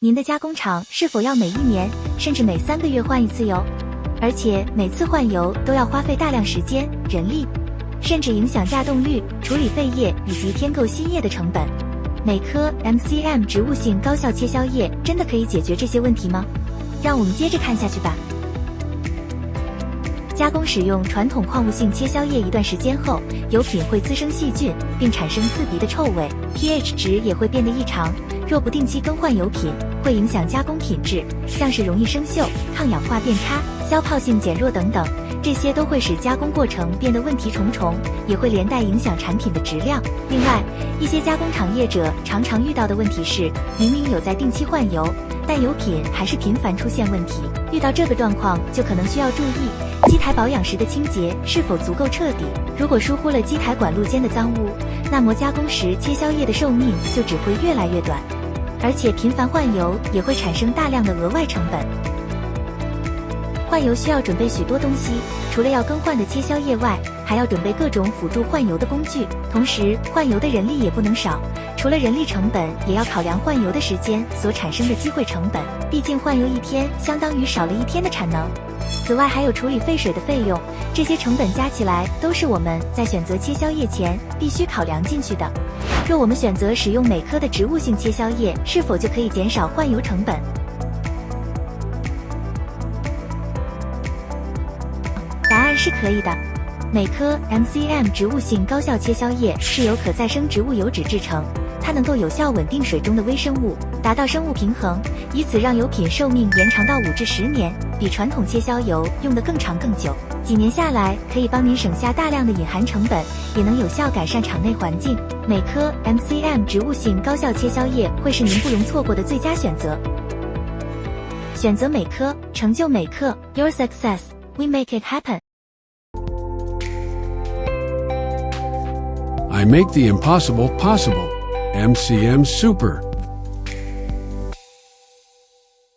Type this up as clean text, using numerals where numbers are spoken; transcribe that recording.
您的加工厂是否要每1年甚至每3个月换一次油？而且每次换油都要花费大量时间、人力，甚至影响稼动率、处理废液以及添购新液的成本。美科 MCM 植物性高效切削液真的可以解决这些问题吗？让我们接着看下去吧。加工使用传统矿物性切削液一段时间后，油品会滋生细菌，并产生刺鼻的臭味 ，pH 值也会变得异常。若不定期更换油品，会影响加工品质，像是容易生锈、抗氧化变差、消泡性减弱等等，这些都会使加工过程变得问题重重，也会连带影响产品的质量。另外，一些加工厂业者常常遇到的问题是，明明有在定期换油，但油品还是频繁出现问题。遇到这个状况，就可能需要注意机台保养时的清洁是否足够彻底。如果疏忽了机台管路间的脏污，那么加工时切削液的寿命就只会越来越短。而且频繁换油也会产生大量的额外成本。换油需要准备许多东西，除了要更换的切削液外，还要准备各种辅助换油的工具，同时换油的人力也不能少。除了人力成本，也要考量换油的时间所产生的机会成本，毕竟换油1天相当于少了1天的产能。此外还有处理废水的费用，这些成本加起来都是我们在选择切削液前必须考量进去的。若我们选择使用美科的植物性切削液，是否就可以减少换油成本？答案是可以的。美科 MCM 植物性高效切削液是由可再生植物油脂制成，它能够有效稳定水中的微生物，达到生物平衡，以此让油品寿命延长到5至10年，比传统切削油用得更长更久。几年下来，可以帮您省下大量的隐含成本，也能有效改善厂内环境。美科 MCM 植物性高效切削液会是您不容错过的最佳选择。选择美科，成就美科 ，Your success, we make it happen. I make the impossible possible. MCM Super.